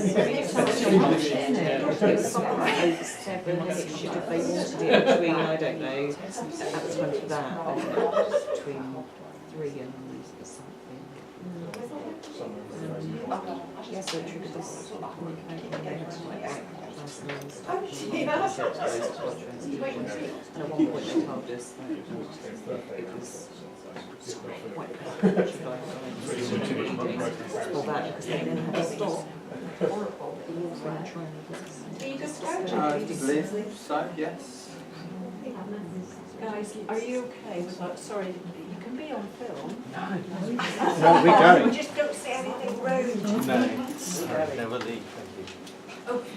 if they wanted it between, I don't know, at the front of that, between 3 and something. Yes, so it triggered this communication. They had to like act and at one point they told us that it was quite for that because they then had to stop. Liz, so yes. Guys, are you okay? Sorry, you can be on film. No, we're going. We just don't say anything rude. No, no, we'll leave. Okay.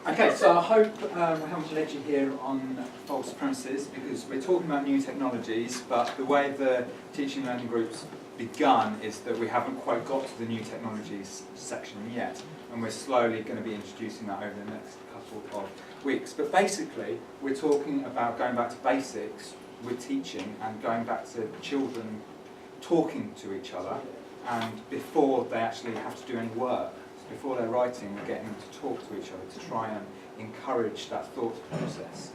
Okay, so I hope we haven't led you here on false premises because we're talking about new technologies, but the way the teaching and learning group's begun is that we haven't quite got to the new technologies section yet, and we're slowly going to be introducing that over the next couple of weeks. But basically, we're talking about going back to basics with teaching and going back to children talking to each other, and before they actually have to do any work. Before they're writing, we're getting them to talk to each other to try and encourage that thought process.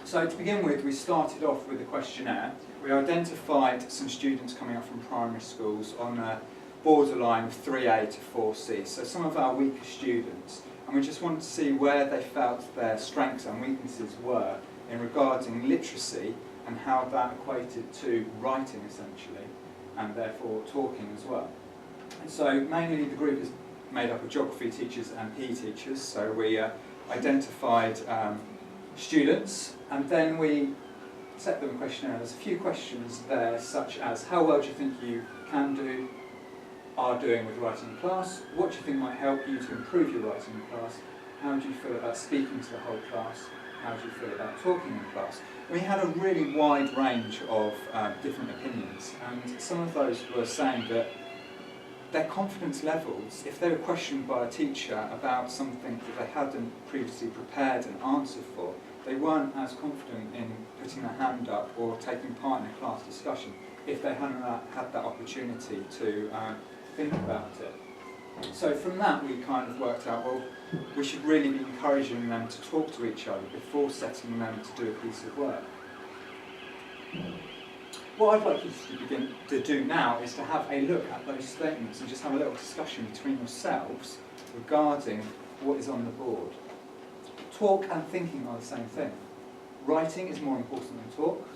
So to begin with, we started off with a questionnaire. We identified some students coming up from primary schools on a borderline of 3A to 4C, so some of our weaker students, and we just wanted to see where they felt their strengths and weaknesses were in regarding literacy and how that equated to writing essentially, and therefore talking as well. So mainly the group is made up of geography teachers and PE teachers, so we identified students and then we set them a questionnaire. There's a few questions there such as how well do you think you can do, are doing with writing in class, what do you think might help you to improve your writing in class, how do you feel about speaking to the whole class, how do you feel about talking in class. We had a really wide range of different opinions, and some of those were saying that their confidence levels, if they were questioned by a teacher about something that they hadn't previously prepared an answer for, they weren't as confident in putting their hand up or taking part in a class discussion if they hadn't had that opportunity to think about it. So from that we kind of worked out, well, we should really be encouraging them to talk to each other before setting them to do a piece of work. What I'd like you to begin to do now is to have a look at those statements and just have a little discussion between yourselves regarding what is on the board. Talk and thinking are the same thing. Writing is more important than talk.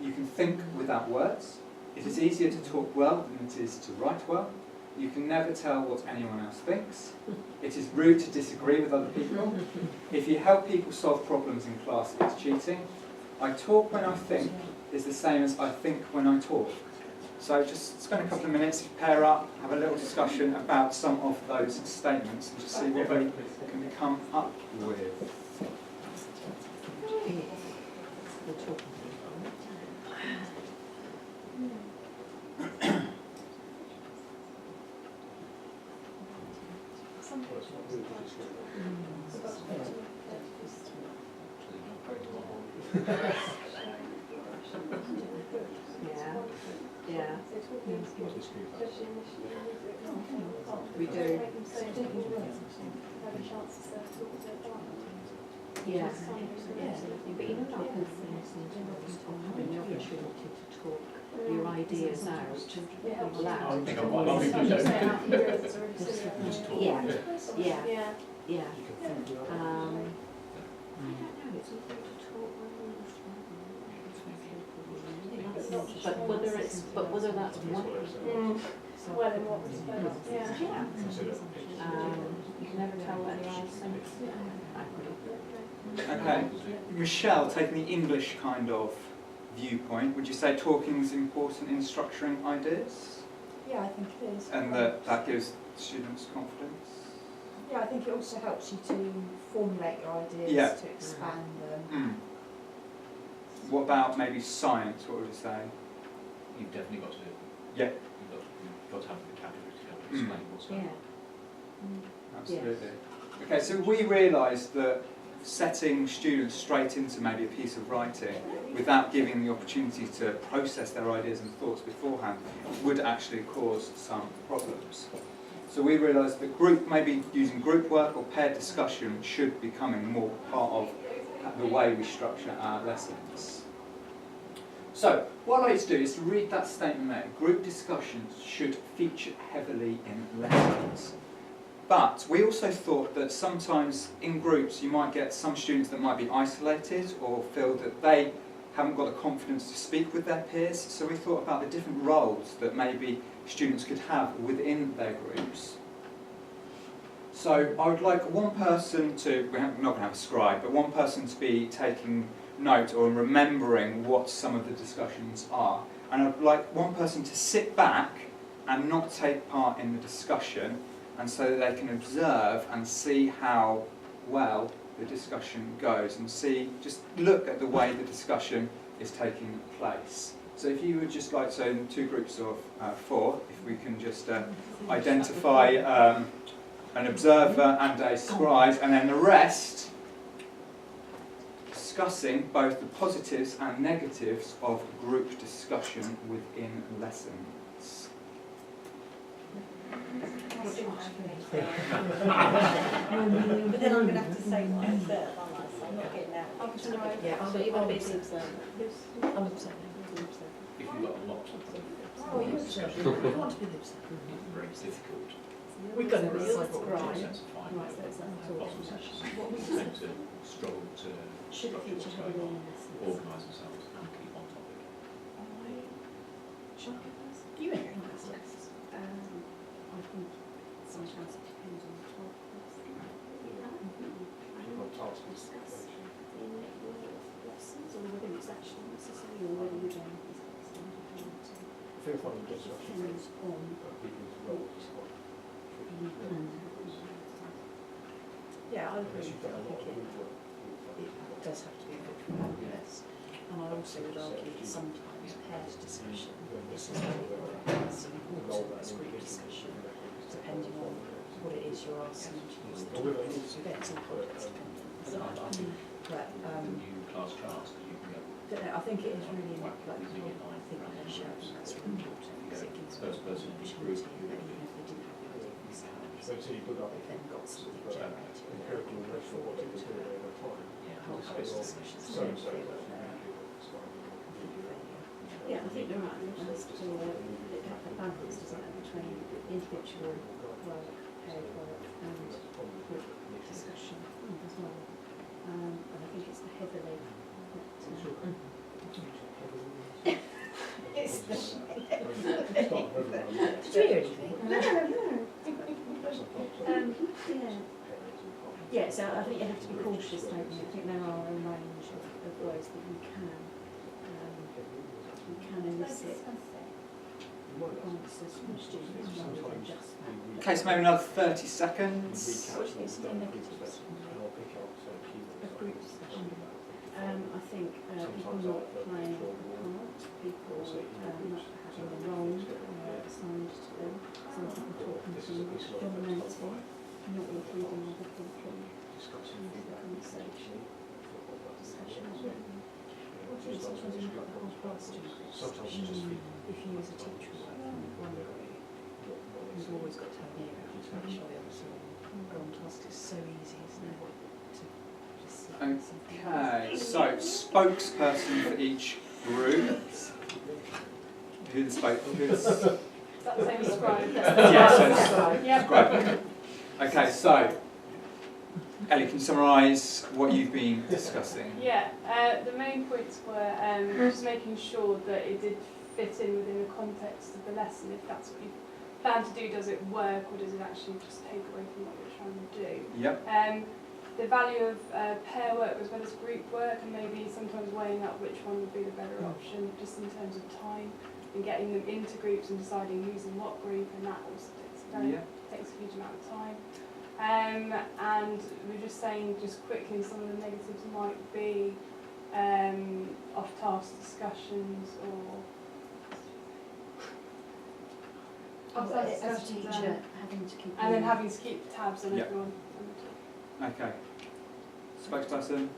You can think without words. It is easier to talk well than it is to write well. You can never tell what anyone else thinks. It is rude to disagree with other people. If you help people solve problems in class, it's cheating. I talk when I think is the same as I think when I talk. So just spend a couple of minutes, pair up, have a little discussion about some of those statements and just see what we can come up with. Yeah. We do. Yeah. But you know, having the opportunity to talk your ideas out loud. Yeah. But whether that's one. Well, in what respect? Yeah. You can never tell what anyone else thinks. Okay, Michelle, taking the English kind of viewpoint, would you say talking is important in structuring ideas? Yeah, I think it is. And that gives students confidence? Yeah, I think it also helps you to formulate your ideas, to expand them. What about maybe science, what would you say? You've definitely got to do it. Yeah. You've got to have the vocabulary to be able to explain what's going on. Absolutely. Okay, so we realised that setting students straight into maybe a piece of writing without giving the opportunity to process their ideas and thoughts beforehand would actually cause some problems. So we realised that maybe using group work or paired discussion should be becoming more part of the way we structure our lessons. So, what I'd like to do is to read that statement there. Group discussions should feature heavily in lessons. But we also thought that sometimes in groups you might get some students that might be isolated or feel that they haven't got the confidence to speak with their peers. So we thought about the different roles that maybe students could have within their groups. So I would like one person to, we're not going to have a scribe, but one person to be taking note or remembering what some of the discussions are. And I'd like one person to sit back and not take part in the discussion, and so that they can observe and see how well the discussion goes and just look at the way the discussion is taking place. So if you would just like, so in 2 groups of 4, if we can just identify an observer and a scribe, and then the rest discussing both the positives and negatives of group discussion within lessons. But then I'm going to have to say what I said, aren't I? So I'm not getting out. Yeah, So you want to be the I'm observing. If you've got a lot of them, Oh, you want to be the observer. it's very difficult. We've got to Real decide what we're scribe. doing. Sense of fine. Right, so it's that sort of discussion. What we Tend to struggle to should structure feature what's going heavily on, in lessons. organise themselves and keep on topic. Shall I go first? You may go first. I think sometimes it depends on the topic. Discuss in your lessons, or whether it's actually necessary, or whether you don't discuss in it depends on what you plan to have. Yeah, I agree. I think it does have to be a bit fabulous. And I also would argue that sometimes paired discussion is as important as group discussion, depending on what it is you're asking to use the tools. You get some context dependent. But New class charts that you can get. I think it is really important. I think they're sharing, that's really important because it gives First person in each group. opportunity that even if they didn't have the idea themselves, they've then got something generated and they're able to put forward into whole discussions. Yeah, I think you're right. There has to be a balance, doesn't it, between individual work, paired work, and group discussion as well. And I think it's the heavily It's the Did you hear anything? Yeah. Yeah, so I think you have to be cautious, don't you? I think there are a range of ways that you can elicit answers from students rather than just that. Okay, so maybe another 30 seconds. What do you think is the negatives of group discussion? I think people not playing a part, people not having a role assigned to them, some people talking too much, dominating, not including other people into the conversation. Discussion. Sometimes you've got the whole class to discussion. If you as a teacher work from one group, you've always got to have an ear out to make sure the others are on task. It's so easy, isn't it? Okay, so spokesperson for each group. Who's That's the same as scribe. Yeah, so Yeah. scribe. Okay, so Ellie, can you summarise what you've been discussing? Yeah, the main points were just making sure that it did fit in within the context of the lesson. If that's what you plan to do, does it work, or does it actually just take away from what you're trying to do? Yep. The value of pair work as well as group work, and maybe sometimes weighing up which one would be the better option, just in terms of time, and getting them into groups and deciding who's in what group, and that also takes a huge amount of time. And we're just saying, just quickly, some of the negatives might be off-task discussions or As a teacher, having to keep and then having to keep tabs on Yep. everyone. Okay. spokesperson?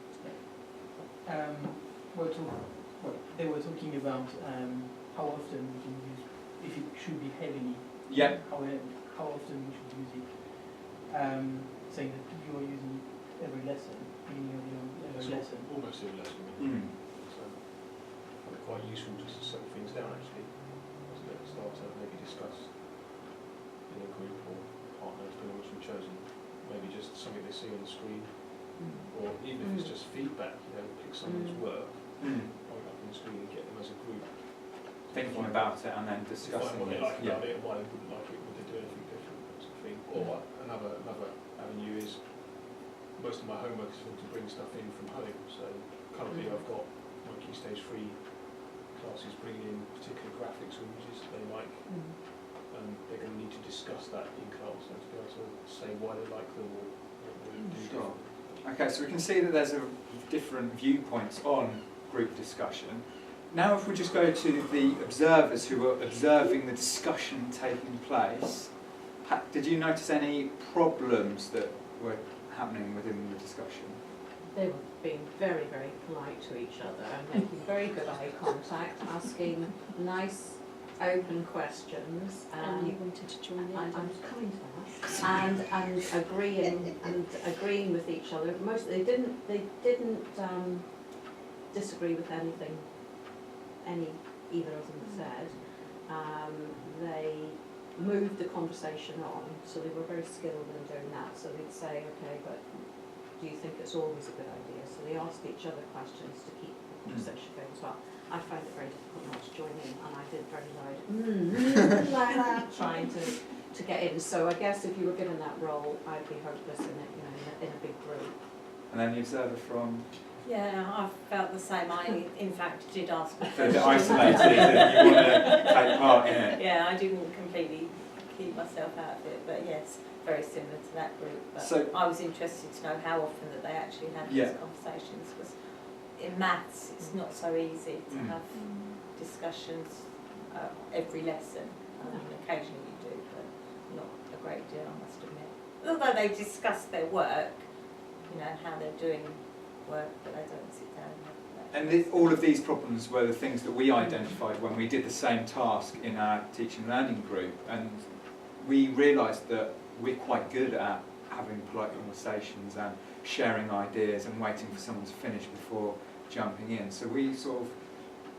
They were talking about how often we can use, if it should be heavily, Yeah. how often we should use it. Saying that you are using it every lesson, beginning of your every lesson. Almost every lesson. So I find it quite useful just to settle things down actually. Start to maybe discuss in a group or partner, depending on which we've chosen. Maybe just something they see on the screen, or even if it's just feedback, pick someone's work, hold up on the screen and get them as a group. Thinking about it and then discussing what they it. like about it and why they wouldn't like it, would they do anything different, that sort of thing. Or another avenue is, most of my homework is to bring stuff in from home, so currently I've got my Key Stage 3 classes bringing in particular graphics or images that they like, and they're going to need to discuss that in class and to be able to say why they like them or what they do Sure. different. Okay, so we can see that there's different viewpoints on group discussion. Now if we just go to the observers who were observing the discussion taking place, did you notice any problems that were happening within the discussion? They were being very, very polite to each other and making very good eye contact, asking nice, open questions. And you wanted to join in. I'm coming to that. And agreeing with each other. They didn't disagree with anything either of them said. They moved the conversation on, so they were very skilled in doing that. So they'd say, okay, but do you think it's always a good idea? So they asked each other questions to keep the conversation going as well. I found it very difficult not to join in, and I did very loud, like that, trying to get in. So I guess if you were given that role, I'd be hopeless in it, in a big group. And then the observer from... Yeah, I felt the same. I, in fact, did ask a So is it question. isolated and you want to take part in it? Yeah, I didn't completely keep myself out of it, but yes, very similar to that group. But So- I was interested to know how often that they actually had Yeah. these conversations, because in maths it's not so easy to have discussions every lesson. I mean, occasionally you do, but not a great deal, I must admit. Although they discuss their work, how they're doing work, but they don't sit down and have that. And all of these problems were the things that we identified when we did the same task in our teaching and learning group, and we realised that we're quite good at having polite conversations and sharing ideas and waiting for someone to finish before jumping in. So we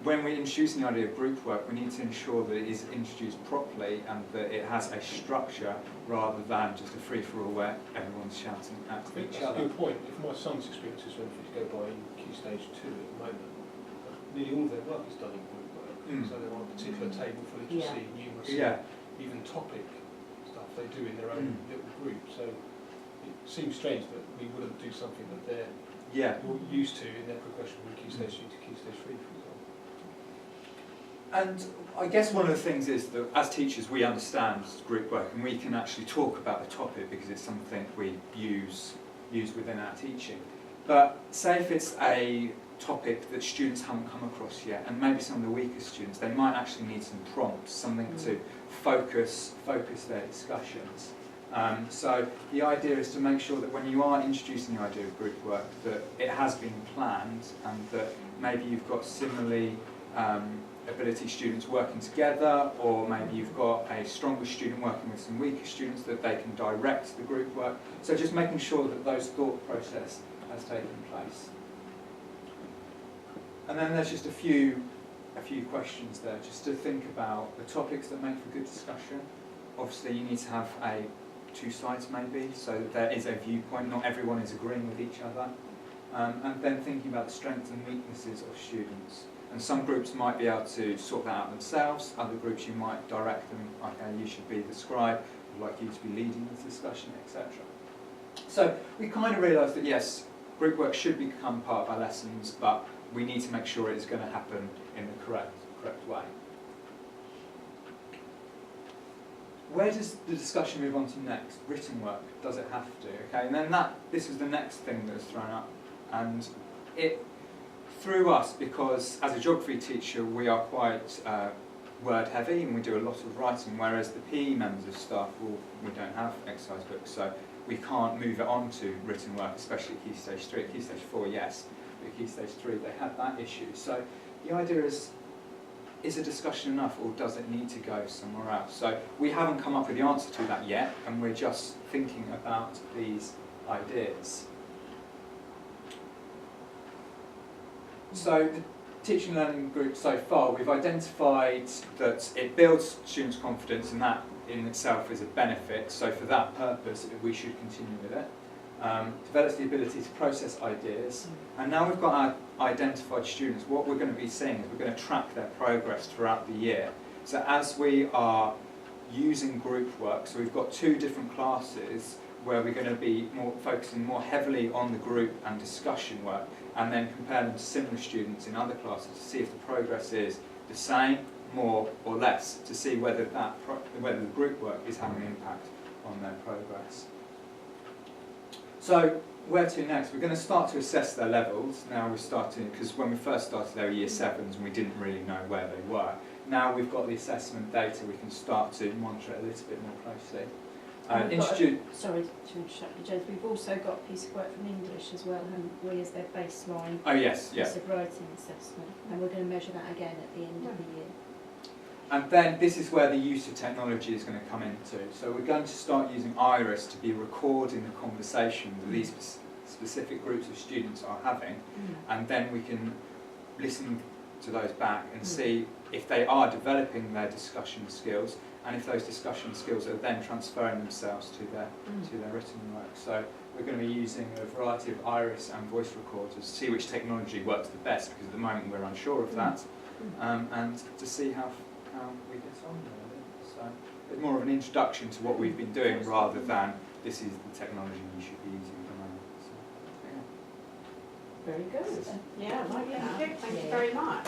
when we're introducing the idea of group work, we need to ensure that it is introduced properly and that it has a structure rather than just a free-for-all where everyone's shouting at I think each that's a other. good point. If my son's experiences, when to go by in Key Stage 2 at the moment, nearly all of their work is done in group work. So they're on a particular table for literacy, numeracy, even topic stuff they do in their own little group. So it seems strange that we wouldn't do something that they're used to in their progression from Key Stage 2 to Key Stage 3, for example. And I guess one of the things is that as teachers we understand group work and we can actually talk about the topic because it's something we use within our teaching. But say if it's a topic that students haven't come across yet, and maybe some of the weaker students, they might actually need some prompts, something to focus their discussions. So the idea is to make sure that when you are introducing the idea of group work, that it has been planned and that maybe you've got similarly ability students working together, or maybe you've got a stronger student working with some weaker students that they can direct the group work. So just making sure that those thought process has taken place. And then there's just a few questions there, just to think about the topics that make for good discussion. Obviously you need to have two sides maybe, so there is a viewpoint, not everyone is agreeing with each other. And then thinking about the strengths and weaknesses of students. And some groups might be able to sort that out themselves, other groups you might direct them, okay, you should be the scribe, I'd like you to be leading this discussion, etc. So we kind of realised that yes, group work should become part of our lessons, but we need to make sure it is going to happen in the correct way. Where does the discussion move on to next? Written work, does it have to? Okay, and then this was the next thing that was thrown up, and it threw us because as a geography teacher we are quite word heavy and we do a lot of writing, whereas the PE members of staff, well, we don't have exercise books, so we can't move it on to written work, especially at Key Stage 3. At Key Stage 4, yes, but at Key Stage 3 they had that issue. So the idea is a discussion enough, or does it need to go somewhere else? So we haven't come up with the answer to that yet, and we're just thinking about these ideas. So the teaching and learning group so far, we've identified that it builds students' confidence, and that in itself is a benefit. So for that purpose, we should continue with it. Develops the ability to process ideas, and now we've got our identified students. What we're going to be seeing is we're going to track their progress throughout the year. So as we are using group work, so we've got 2 different classes where we're going to be focusing more heavily on the group and discussion work, and then compare them to similar students in other classes to see if the progress is the same, more or less, to see whether whether the group work is having an impact on their progress. So where to next? We're going to start to assess their levels. Now we're starting, because when we first started they were year 7s and we didn't really know where they were. Now we've got the assessment data, we can start to monitor it a little bit more closely. Sorry to interrupt you, James. We've also got a piece of work from English as well, haven't we, as their baseline Oh yes, piece of writing assessment, and we're going to measure that again at the end of the year. And then this is where the use of technology is going to come into. So we're going to start using Iris to be recording the conversation that these specific groups of students are having, and then we can listen to those back and see if they are developing their discussion skills, and if those discussion skills are then transferring themselves to their written work. So we're going to be using a variety of Iris and voice recorders to see which technology works the best, because at the moment we're unsure of that, and to see how we get on really. So it's more of an introduction to what we've been doing rather than this is the technology you should be using at the moment. So, yeah. Very good. Yeah, I like that. Thank you very much.